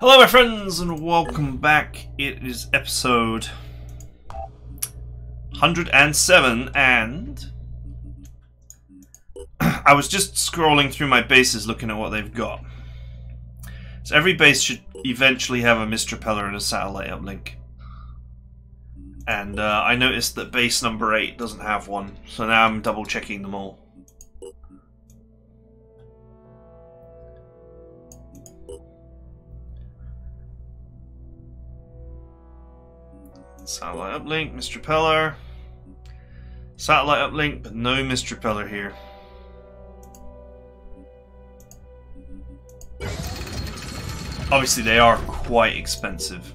Hello my friends and welcome back. It is episode 107 and I was just scrolling through my bases looking at what they've got. So every base should eventually have a mist repeller and a satellite uplink. And I noticed that base number 8 doesn't have one, so now I'm double checking them all. Satellite uplink, mist repeller. Satellite uplink, but no mist repeller here. Obviously they are quite expensive,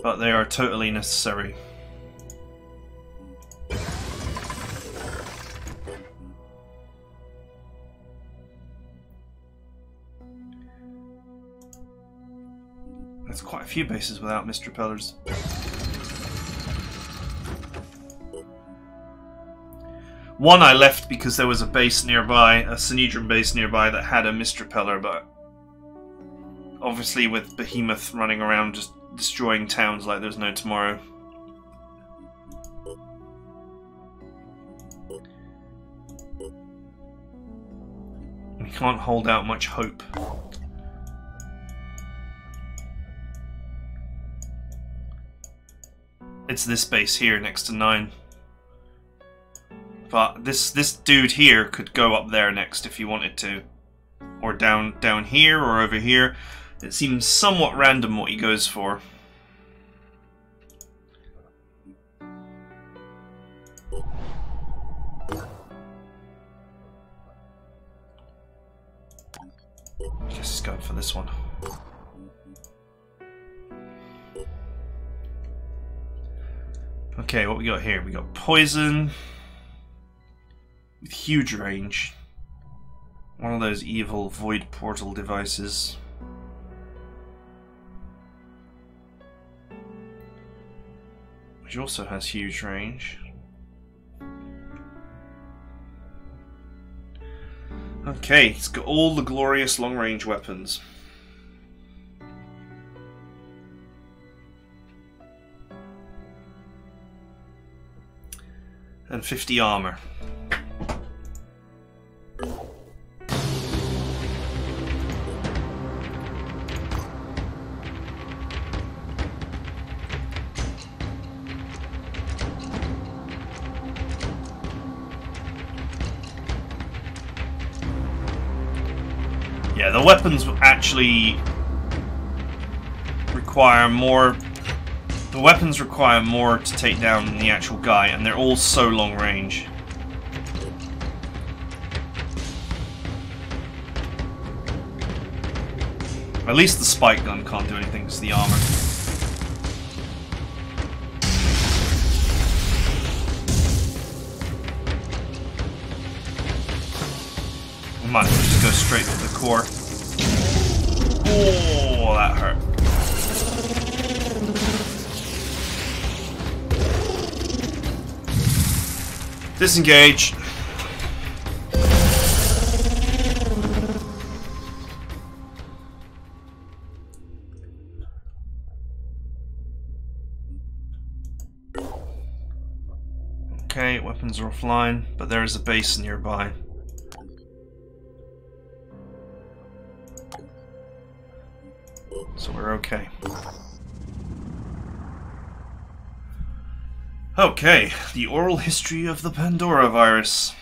but they are totally necessary. There's quite a few bases without mist repellers. One I left because there was a base nearby, a Synedron base nearby that had a mist repeller, but obviously with Behemoth running around just destroying towns like there's no tomorrow. We can't hold out much hope. It's this base here next to 9. But this dude here could go up there next if he wanted to. Or down here or over here. It seems somewhat random what he goes for. I guess he's going for this one. Okay, what we got here? We got poison with huge range. One of those evil void portal devices. Which also has huge range. Okay, it's got all the glorious long-range weapons. And 50 armor. Yeah, the weapons actually require more. The weapons require more to take down than the actual guy, and they're all so long range. At least the spike gun can't do anything to the armor. We might as well just go straight to the core. Oh, that hurt. Disengage. Okay, weapons are offline, but there is a base nearby. So we're okay. Okay, the oral history of the Pandora virus.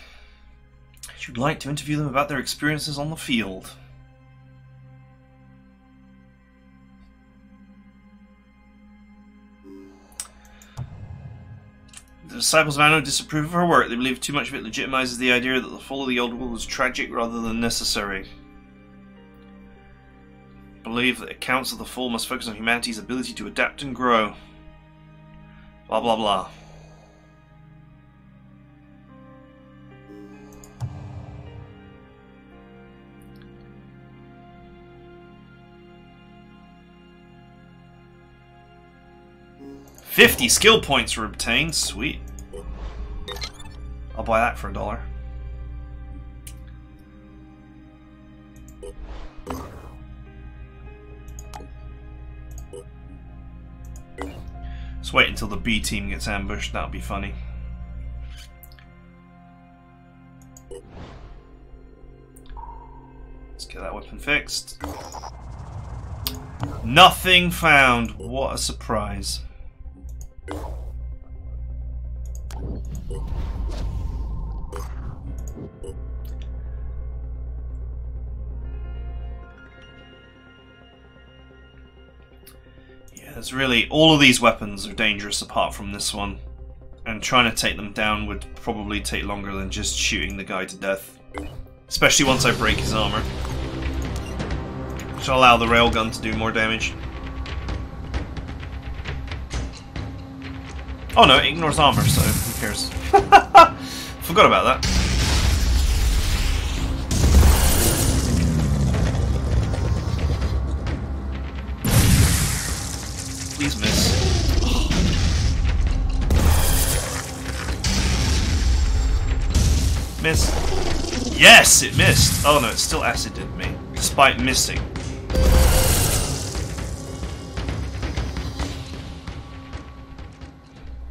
You'd like to interview them about their experiences on the field. The disciples of Anno disapprove of her work. They believe too much of it legitimizes the idea that the fall of the old world was tragic rather than necessary. Believe that accounts of the fall must focus on humanity's ability to adapt and grow. Blah blah blah. $50 skill points were obtained. Sweet. I'll buy that for $1. Let's wait until the B team gets ambushed, that'll be funny. Let's get that weapon fixed. Nothing found! What a surprise. It's really, all of these weapons are dangerous apart from this one, and trying to take them down would probably take longer than just shooting the guy to death, especially once I break his armor, which will allow the railgun to do more damage. Oh no, it ignores armor, so who cares? Forgot about that. Please miss. Miss. Yes, it missed. Oh no, it still acided me, despite missing.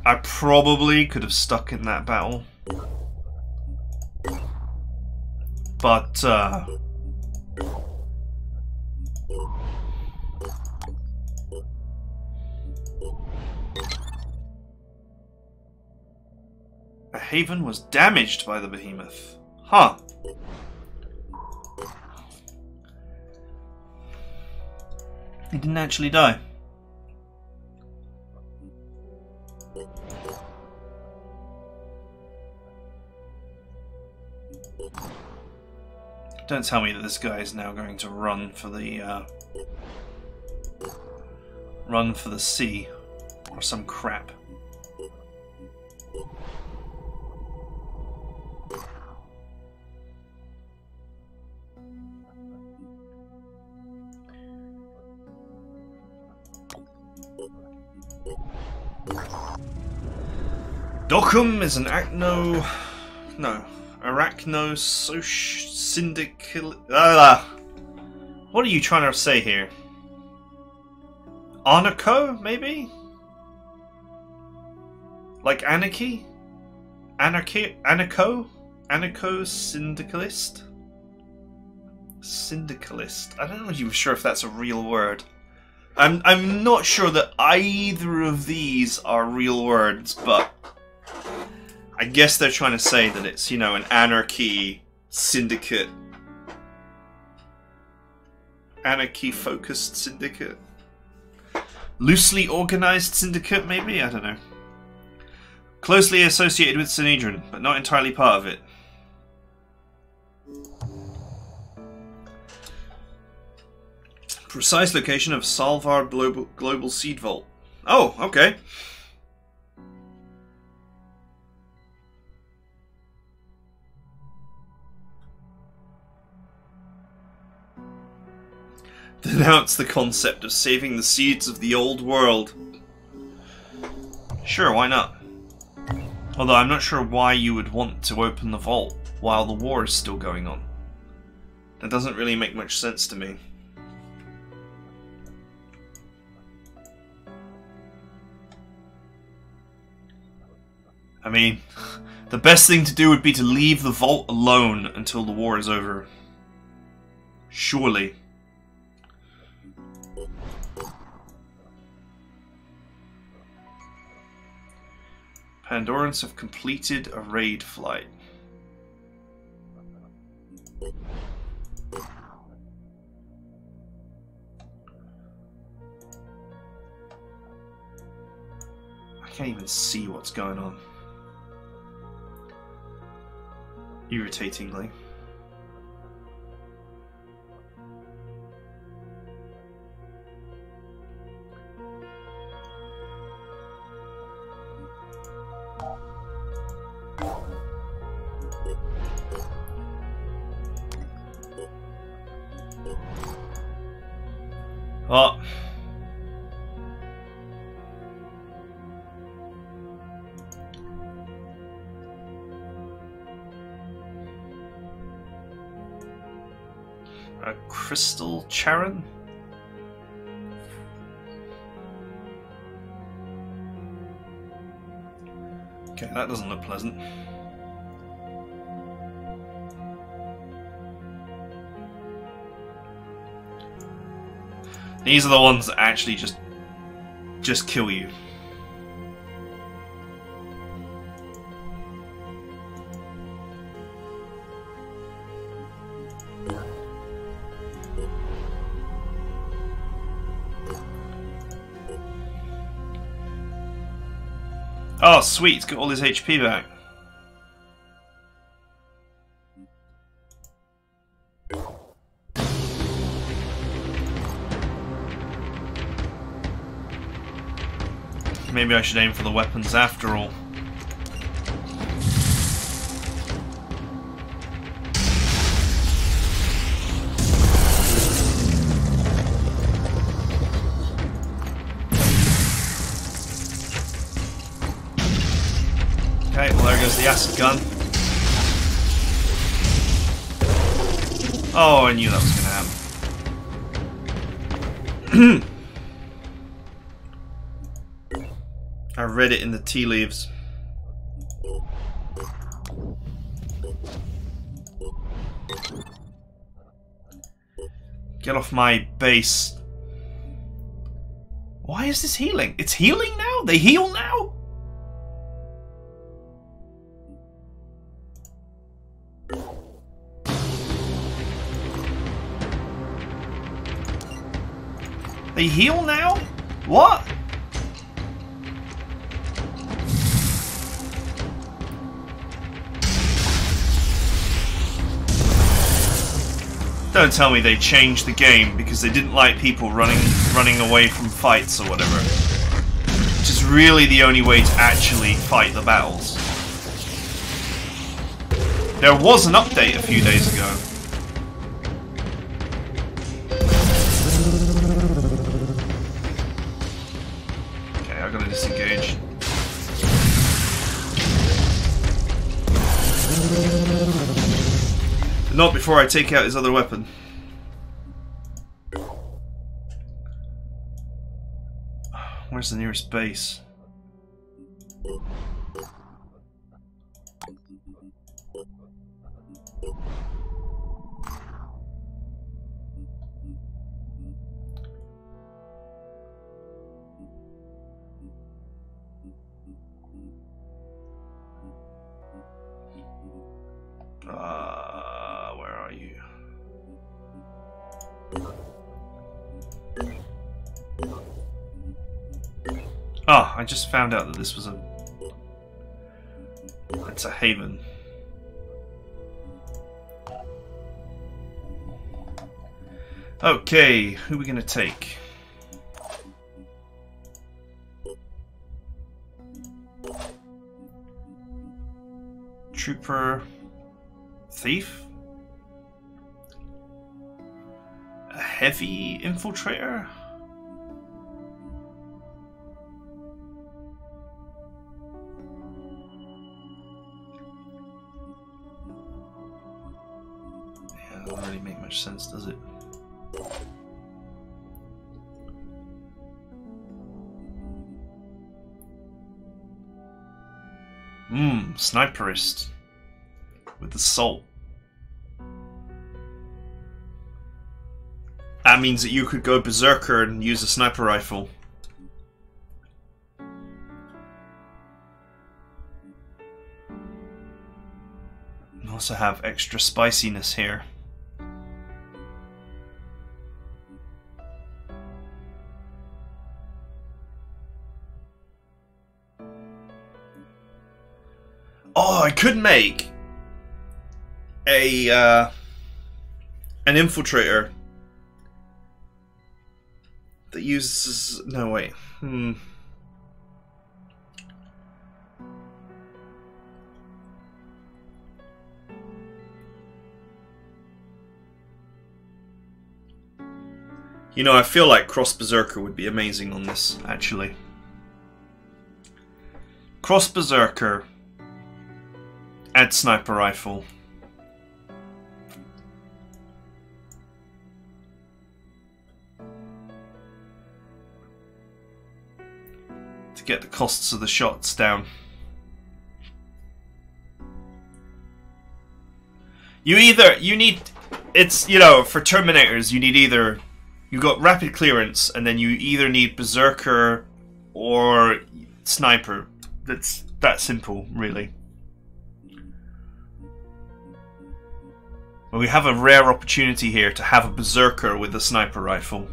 I probably could have stuck in that battle. But, a haven was damaged by the behemoth. Huh. He didn't actually die. Don't tell me that this guy is now going to run for the sea or some crap. Dockham is an arachno-syndicate. What are you trying to say here? Anarcho, maybe? Like anarchy? Anarcho? Anarcho-syndicalist? Syndicalist. I don't know if sure if that's a real word. I'm not sure that either of these are real words, but I guess they're trying to say that it's, you know, an anarchy syndicate. Anarchy-focused syndicate. Loosely organized syndicate, maybe? I don't know. Closely associated with TheEdmon, but not entirely part of it. Precise location of Salvar Global Seed Vault. Oh, okay. Denounce the concept of saving the seeds of the old world. Sure, why not? Although I'm not sure why you would want to open the vault while the war is still going on. That doesn't really make much sense to me. I mean, the best thing to do would be to leave the vault alone until the war is over. Surely. Pandorans have completed a raid flight. I can't even see what's going on. Irritatingly. Oh. a crystal charon. Okay, that doesn't look pleasant. These are the ones that actually just kill you. Oh, sweet, he's got all his HP back. Maybe I should aim for the weapons after all. Okay, well there goes the acid gun. Oh, I knew that was gonna happen. I read it in the tea leaves. Get off my base. Why is this healing? It's healing now? They heal now? They heal now? What? Don't tell me they changed the game because they didn't like people running away from fights or whatever. Which is really the only way to actually fight the battles. There was an update a few days ago. Okay, I gotta disengage. Not before I take out his other weapon. Where's the nearest base? Where are you? Ah, I just found out that this was it's a haven. Okay, who are we gonna take? Trooper, thief, a heavy infiltrator. Yeah, that doesn't really make much sense, does it? Sniperist with the salt. That means that you could go berserker and use a sniper rifle. And also have extra spiciness here. Oh, I could make a an infiltrator that uses no wait. You know, I feel like Cross Berserker would be amazing on this, actually. Cross Berserker, add sniper rifle. to get the costs of the shots down. You need, it's, you know, for Terminators, you need either, you got rapid clearance, and then you either need Berserker or Sniper. That's that simple, really. Well, we have a rare opportunity here to have a Berserker with a Sniper Rifle.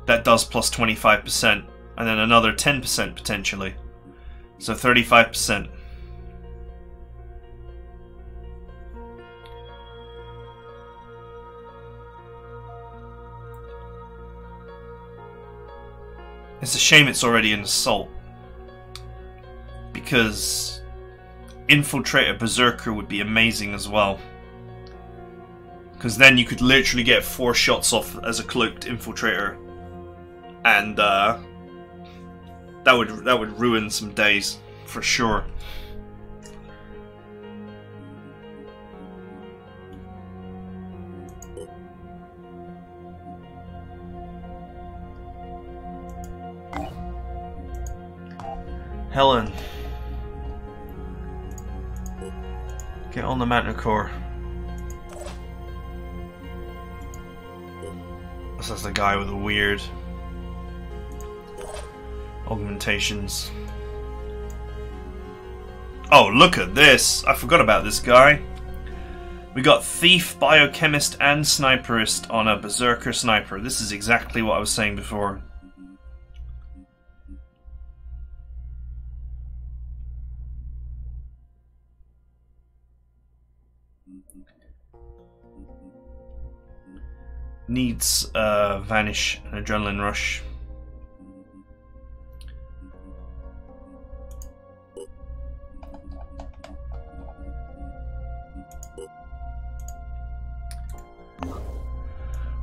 That does plus 25%, and then another 10% potentially. So 35%. It's a shame it's already an assault, because Infiltrator Berserker would be amazing as well. Because then you could literally get 4 shots off as a cloaked infiltrator, and that would ruin some days for sure. Helen, get on the Manticore. This is the guy with the weird augmentations. Oh, look at this! I forgot about this guy. We got Thief, Biochemist, and Sniperist on a Berserker Sniper. This is exactly what I was saying before. Needs Vanish and Adrenaline Rush.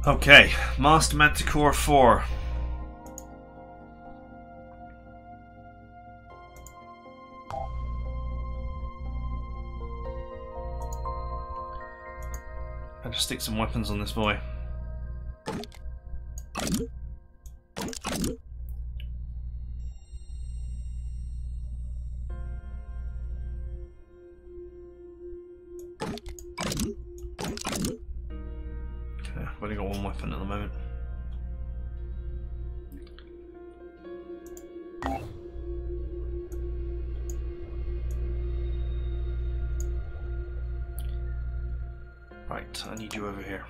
Okay, Master Manticore 4. Better stick some weapons on this boy. Okay, I've only got one weapon at the moment. Right, I need you over here.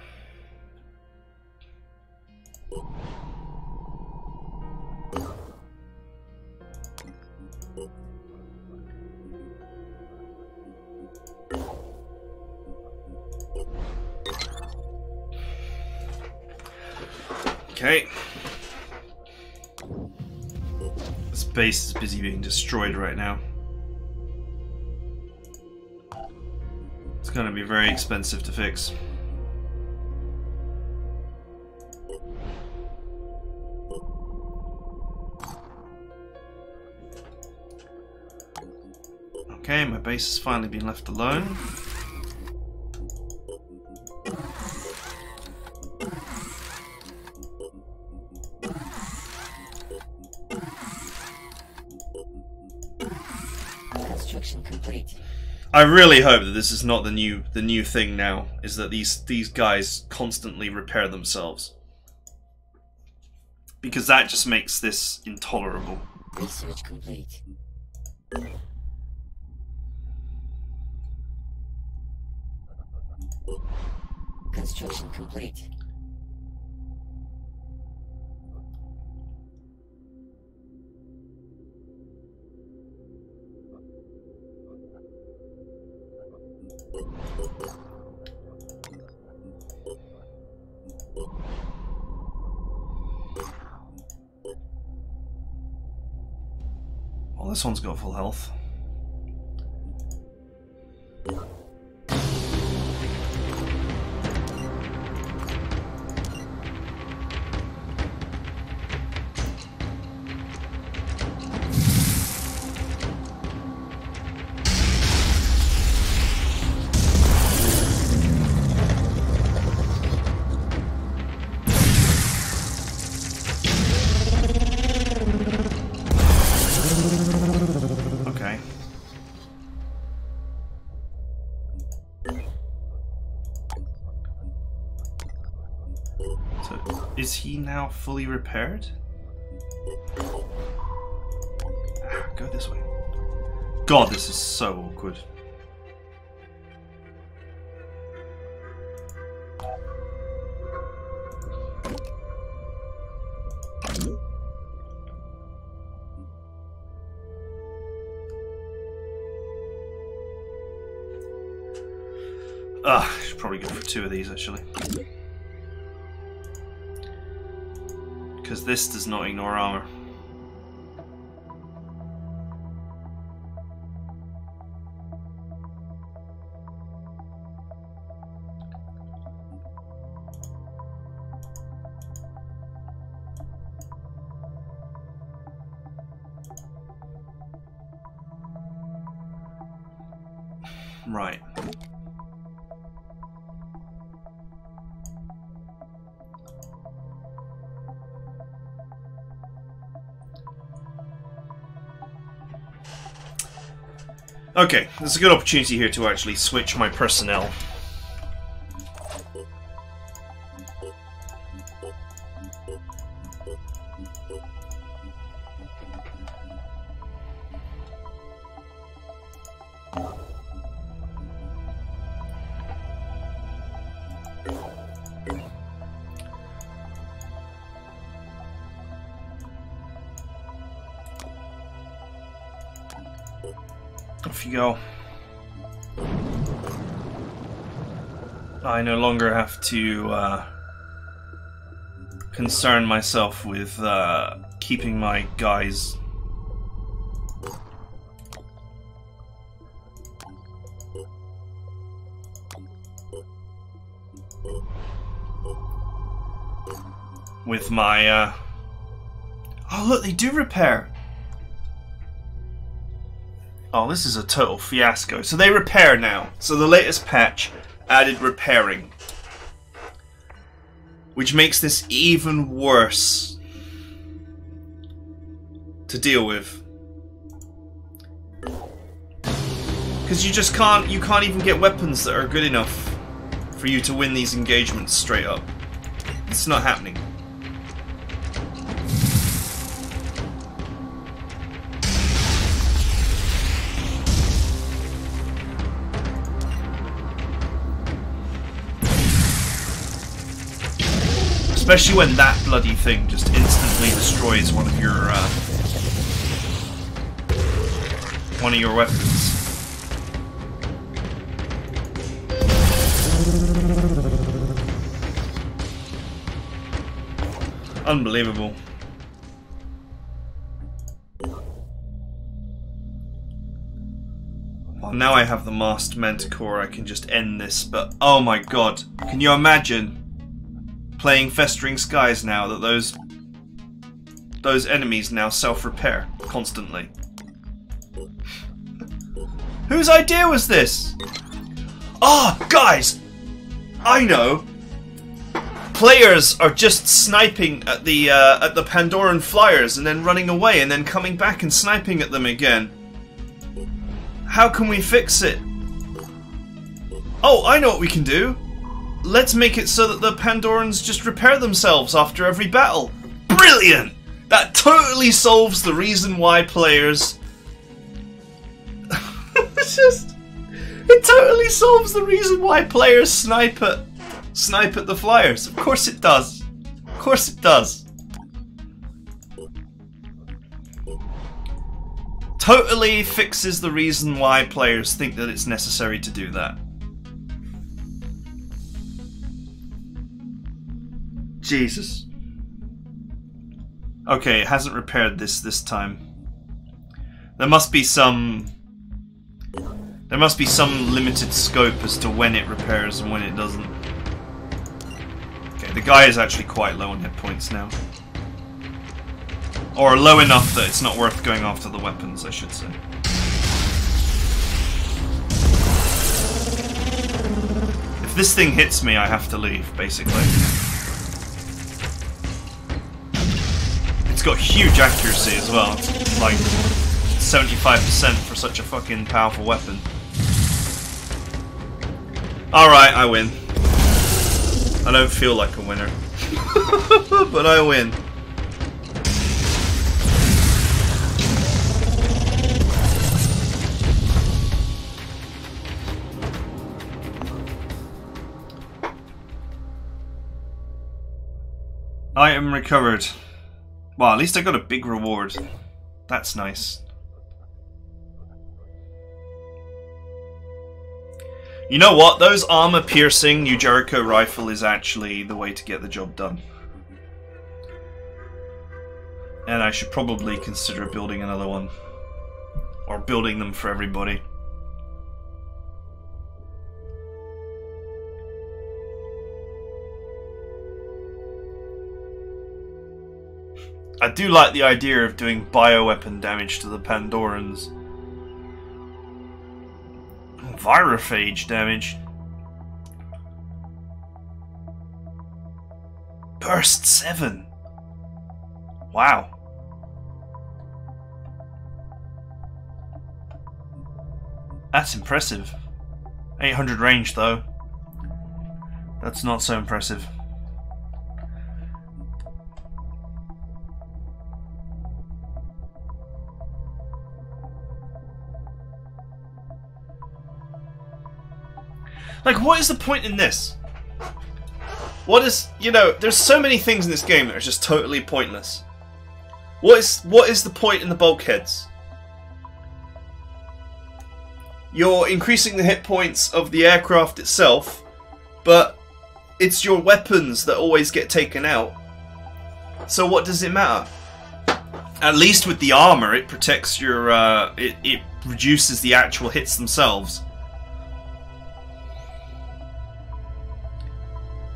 Okay. This base is busy being destroyed right now. It's going to be very expensive to fix. Okay, my base has finally been left alone. Complete. I really hope that this is not the new thing now, is that these guys constantly repair themselves. Because that just makes this intolerable. Research complete. Construction complete. Well, this one's got full health. So, is he now fully repaired? Ah, go this way. God, this is so awkward. I should probably go for 2 of these actually. Because this does not ignore armor. Right. Okay, there's a good opportunity here to actually switch my personnel. Off you go. I no longer have to concern myself with keeping my guys with my oh look, they do repair. Oh, this is a total fiasco. So they repair now. So the latest patch added repairing, which makes this even worse to deal with. Because you just can't even get weapons that are good enough for you to win these engagements straight up. It's not happening. Especially when that bloody thing just instantly destroys one of your weapons. Unbelievable. Well, now I have the masked manticore, I can just end this, but oh my god, can you imagine playing Festering Skies now that those enemies now self-repair constantly? Whose idea was this? Ah, oh, guys! I know! Players are just sniping at the Pandoran flyers and then running away and then coming back and sniping at them again. How can we fix it? Oh, I know what we can do! Let's make it so that the Pandorans just repair themselves after every battle. Brilliant! That totally solves the reason why players... It totally solves the reason why players snipe at the flyers. Of course it does. Of course it does. Totally fixes the reason why players think that it's necessary to do that. Jesus. Okay, it hasn't repaired this time. There must be some limited scope as to when it repairs and when it doesn't. Okay, the guy is actually quite low on hit points now. Or low enough that it's not worth going after the weapons, I should say. If this thing hits me, I have to leave, basically. It's got huge accuracy as well. It's like 75% for such a fucking powerful weapon. Alright, I win. I don't feel like a winner. But I win. Item recovered. Well, at least I got a big reward. That's nice. You know what? Those armor-piercing New Jericho rifle is actually the way to get the job done. And I should probably consider building another one. Or building them for everybody. I do like the idea of doing bioweapon damage to the Pandorans. Virophage damage. Burst 7. Wow. That's impressive. 800 range though. That's not so impressive. Like, what is the point in this? What is, you know, there's so many things in this game that are just totally pointless. What is the point in the bulkheads? You're increasing the hit points of the aircraft itself, but it's your weapons that always get taken out. So what does it matter? At least with the armor, it protects your, it reduces the actual hits themselves.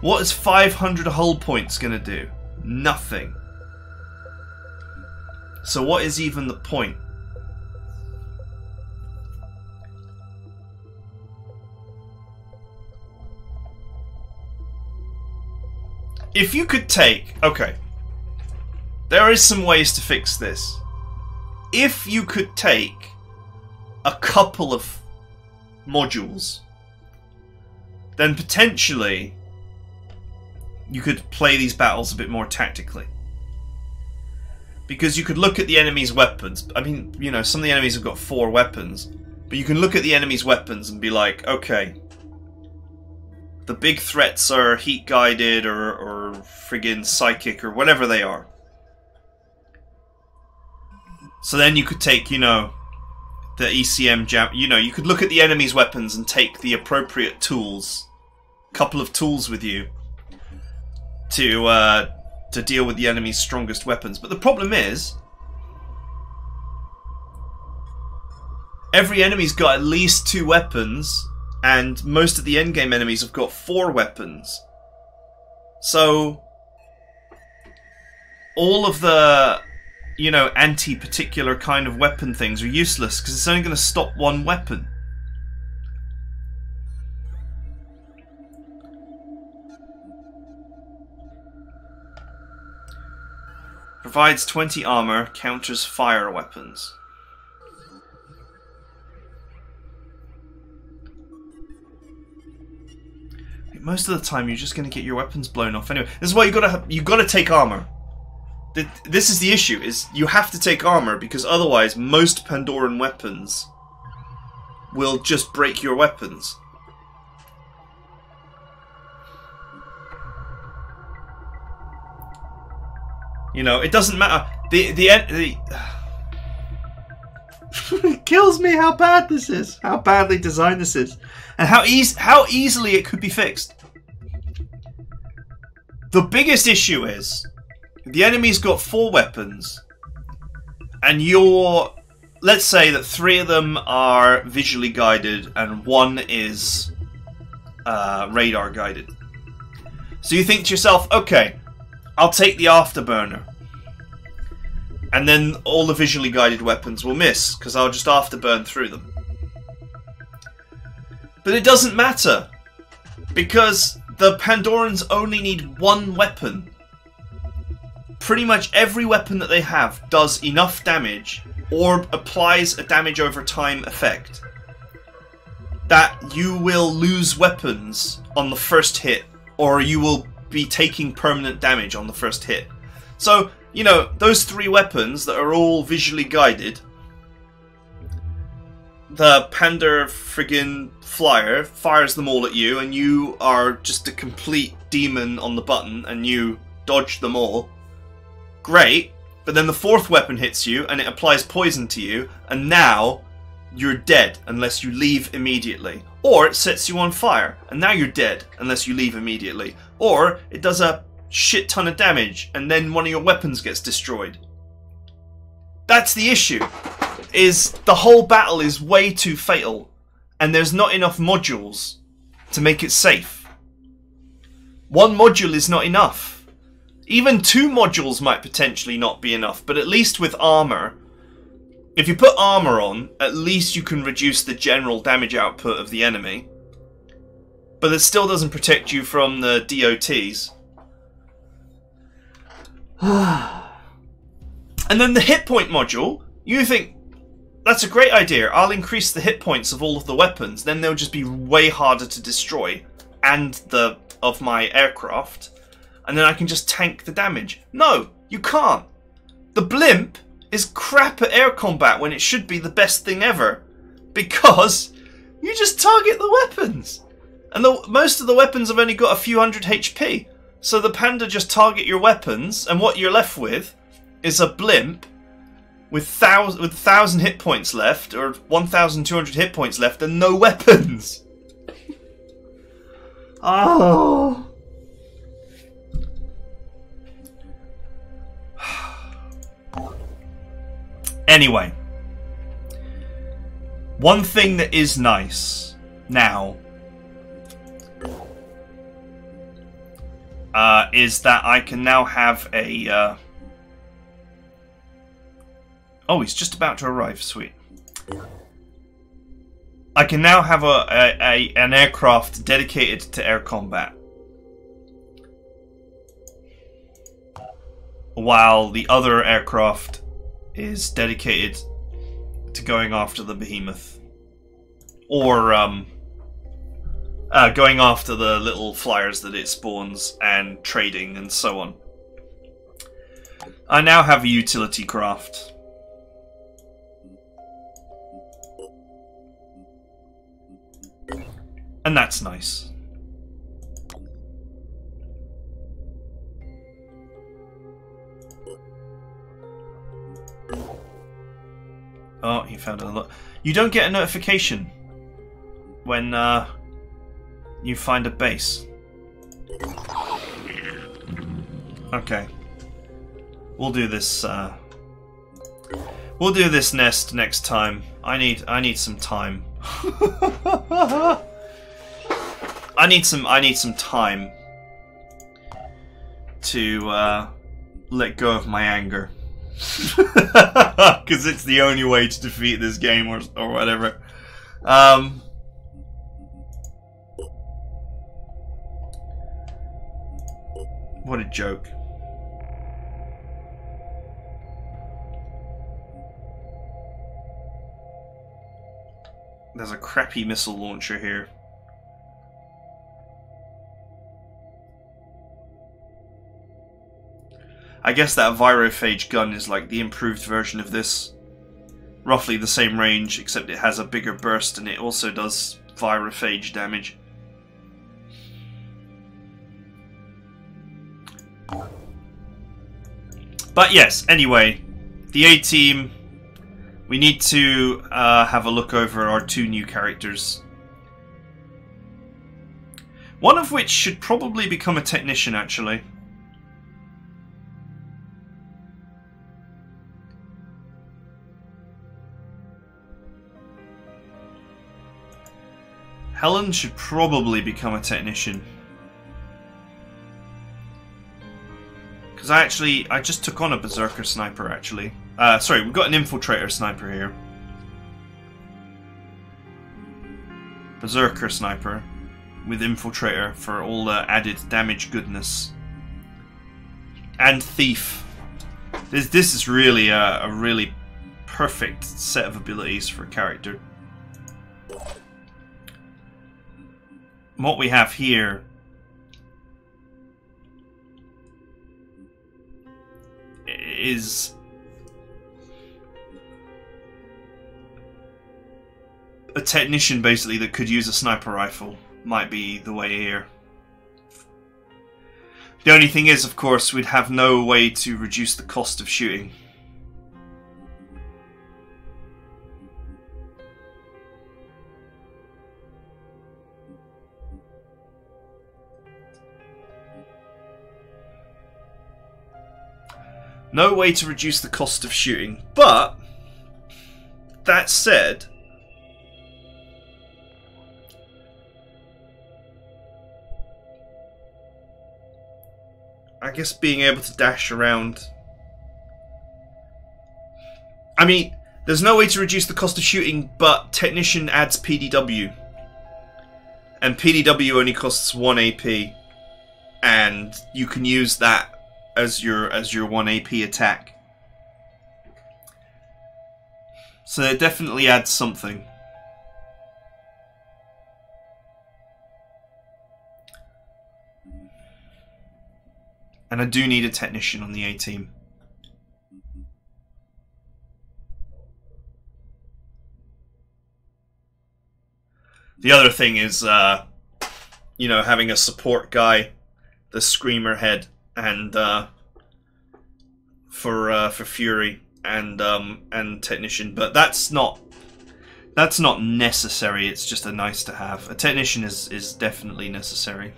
What is 500 hull points going to do? Nothing. So what is even the point? If you could take... Okay. There is some ways to fix this. If you could take a couple of modules, then potentially you could play these battles a bit more tactically. Because you could look at the enemy's weapons. I mean, you know, some of the enemies have got 4 weapons. But you can look at the enemy's weapons and be like, okay, the big threats are heat-guided or friggin' psychic or whatever they are. So then you could take, you know, the ECM jam. You know, you could look at the enemy's weapons and take the appropriate tools. Couple of tools with you. To deal with the enemy's strongest weapons. But the problem is, every enemy's got at least 2 weapons, and most of the endgame enemies have got 4 weapons. So all of the, you know, anti-particular kind of weapon things are useless, because it's only going to stop one weapon. Provides 20 armor, counters fire weapons. Most of the time, you're just going to get your weapons blown off anyway. This is why you gotta take armor. This is the issue: is you have to take armor because otherwise, most Pandoran weapons will just break your weapons. You know, it doesn't matter. It kills me how bad this is. How badly designed this is. And how easily it could be fixed. The biggest issue is the enemy's got 4 weapons. And let's say that 3 of them are visually guided and 1 is radar guided. So you think to yourself, okay, I'll take the afterburner. And then all the visually guided weapons will miss, because I'll just afterburn through them. But it doesn't matter, because the Pandorans only need 1 weapon. Pretty much every weapon that they have does enough damage, or applies a damage over time effect, that you will lose weapons on the first hit or you will be taking permanent damage on the first hit. So, you know, those 3 weapons that are all visually guided, the Panda friggin' flyer fires them all at you, and you are just a complete demon on the button, and you dodge them all. Great, but then the 4th weapon hits you, and it applies poison to you, and now you're dead unless you leave immediately. Or it sets you on fire, and now you're dead unless you leave immediately. Or it does a shit ton of damage, and then one of your weapons gets destroyed. That's the issue. Is the whole battle is way too fatal, and there's not enough modules to make it safe. 1 module is not enough. Even 2 modules might potentially not be enough, but at least with armor, if you put armor on, at least you can reduce the general damage output of the enemy. But it still doesn't protect you from the DOTs. And then the hit point module, you think, that's a great idea, I'll increase the hit points of all of the weapons, then they'll just be way harder to destroy, and of my aircraft, and then I can just tank the damage. No, you can't. The blimp is crap at air combat when it should be the best thing ever, because you just target the weapons. And most of the weapons have only got a few hundred HP, so the Panda just target your weapons, and what you're left with is a blimp with 1,000 hit points left, or 1,200 hit points left, and no weapons. Oh. Anyway, one thing that is nice now is that I can now have a... Oh, he's just about to arrive. Sweet. I can now have an aircraft dedicated to air combat, while the other aircraft is dedicated to going after the behemoth, or going after the little flyers that it spawns and trading and so on. I now have a utility craft. And that's nice. Oh, he found a lot. You don't get a notification when you find a base. Okay. We'll do this nest next time. I need some time. I need some time to let go of my anger. Because it's the only way to defeat this game, or whatever. What a joke. There's a crappy missile launcher here. I guess that virophage gun is like the improved version of this. Roughly the same range, except it has a bigger burst and it also does virophage damage. But yes, anyway, the A-Team, we need to have a look over our 2 new characters. One of which should probably become a technician, actually. Helen should probably become a technician. Because I just took on a Berserker Sniper, actually. Sorry, we've got an Infiltrator Sniper here. Berserker Sniper with Infiltrator for all the added damage goodness. And Thief. This is really a really perfect set of abilities for a character. What we have here is a technician basically that could use a sniper rifle might be the way here. The only thing is, of course, we'd have no way to reduce the cost of shooting. No way to reduce the cost of shooting, but that said, I guess being able to dash around. I mean, there's no way to reduce the cost of shooting, but Technician adds PDW. And PDW only costs 1 AP. And you can use that as your 1 AP attack. So it definitely adds something. And I do need a technician on the A team. The other thing is, you know, having a support guy, the Screamer head, and for Fury and technician, but that's not necessary. It's just a nice to have. A technician is definitely necessary.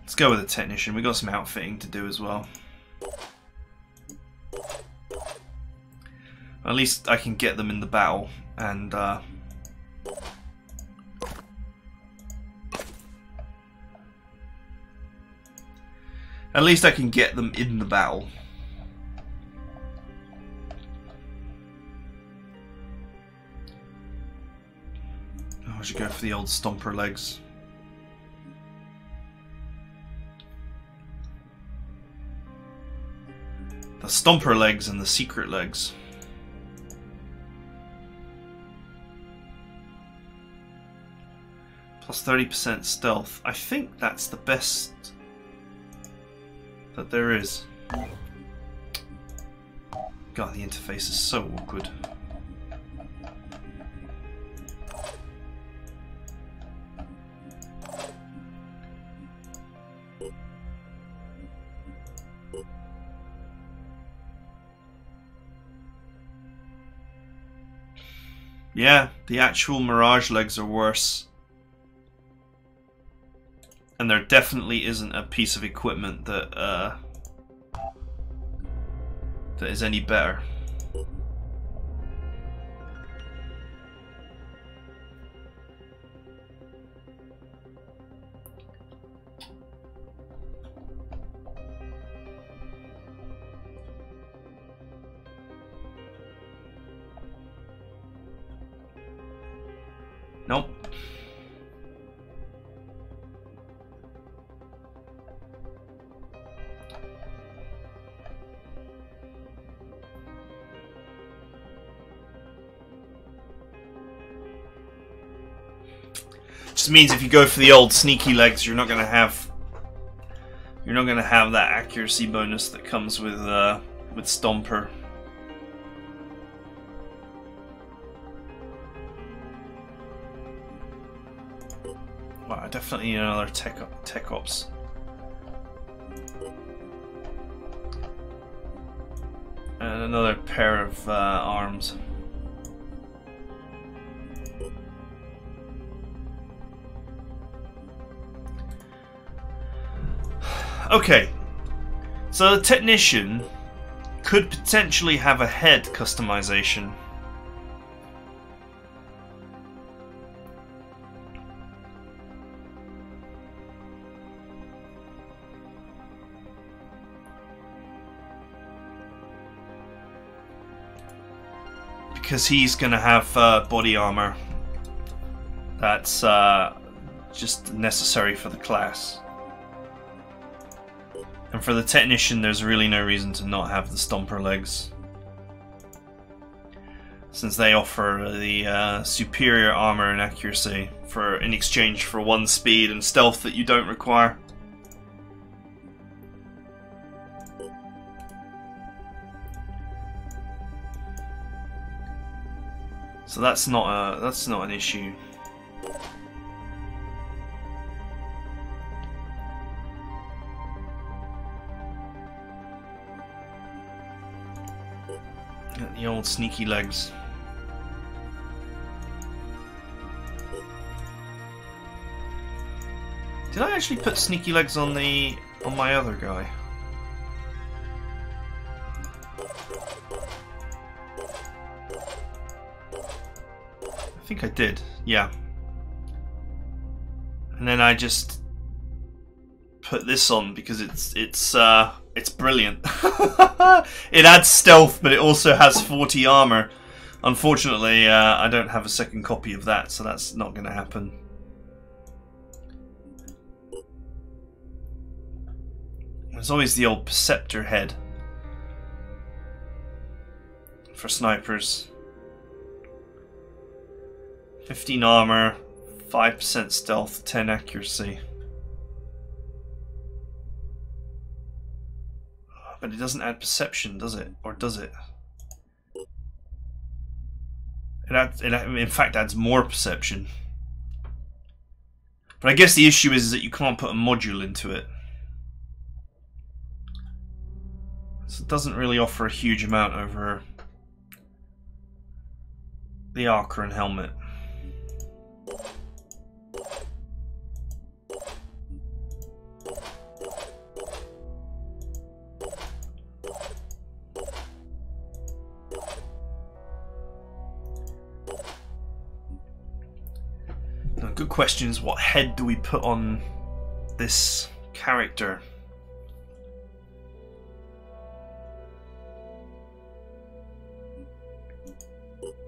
Let's go with a technician. We got some outfitting to do as well. At least I can get them in the battle, and at least I can get them in the battle. Oh, I should go for the old stomper legs. The stomper legs and the secret legs. Plus 30% stealth. I think that's the best that there is. God, the interface is so awkward. Yeah, the actual Mirage legs are worse. And there definitely isn't a piece of equipment that that is any better. Nope. Just means if you go for the old sneaky legs, you're not gonna have that accuracy bonus that comes with Stomper. Well, I definitely need another tech ops. And another pair of arms. Okay, so the technician could potentially have a head customization. Because he's going to have body armor that's just necessary for the class. And for the technician, there's really no reason to not have the stomper legs, since they offer the superior armor and accuracy in exchange for 1 speed and stealth that you don't require. So that's not an issue. Got the old sneaky legs. Did I actually put sneaky legs on my other guy? I think I did, yeah. And then I just put this on because it's brilliant. It adds stealth, but it also has 40 armor. Unfortunately, I don't have a second copy of that, so that's not going to happen. There's always the old Perceptor head for snipers. 15 armor, 5% stealth, 10 accuracy. But it doesn't add perception, does it? Or does it? It in fact adds more perception. But I guess the issue is that you can't put a module into it. So it doesn't really offer a huge amount over the Archer and helmet. Now, good question is, what head do we put on this character?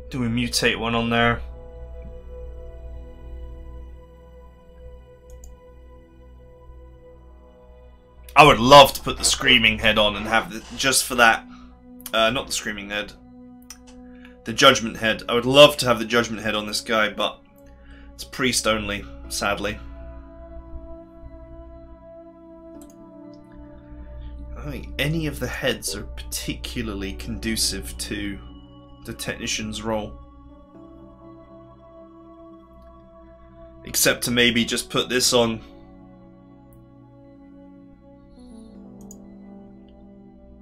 Do we mutate one on there? I would love to put the Screaming head on and have the, just for that. Not the Screaming head. The Judgment head. I would love to have the Judgment head on this guy, but it's priest only, sadly. I don't think any of the heads are particularly conducive to the technician's role, except to maybe just put this on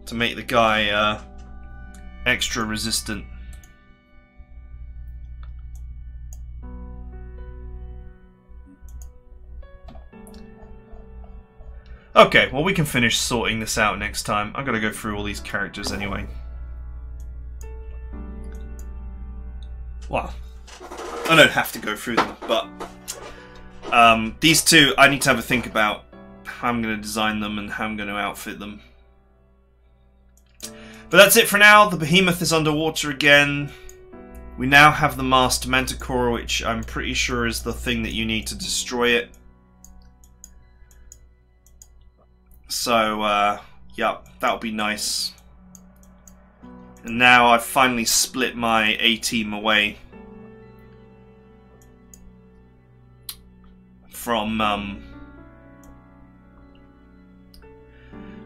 to make the guy extra resistant. Okay, well, we can finish sorting this out next time. I've got to go through all these characters anyway. Well, I don't have to go through them, but these two I need to have a think about how I'm going to design them and how I'm going to outfit them. But that's it for now. The behemoth is underwater again. We now have the masked manticore, which I'm pretty sure is the thing that you need to destroy it. So, yeah, that'll be nice. And now I've finally split my A-team away from,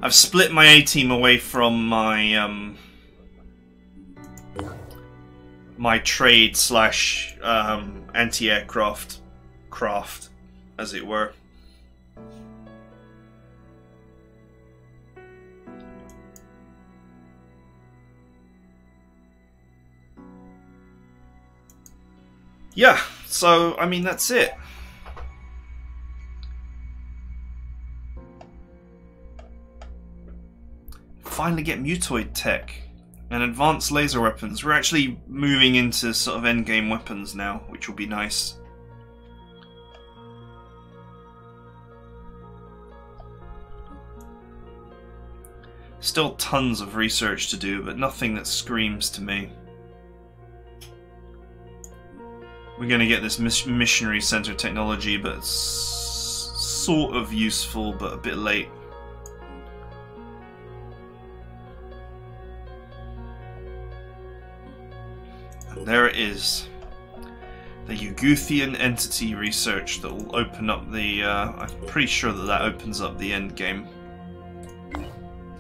I've split my A-team away from my, my trade slash, anti-aircraft craft, as it were. Yeah, so, I mean, that's it. Finally get mutoid tech and advanced laser weapons. We're actually moving into sort of endgame weapons now, which will be nice. Still tons of research to do, but nothing that screams to me. We're going to get this missionary center technology, but it's sort of useful, but a bit late. And there it is. The Uguthian entity research that will open up the... I'm pretty sure that that opens up the end game.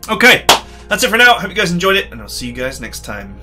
Okay, that's it for now. Hope you guys enjoyed it, and I'll see you guys next time.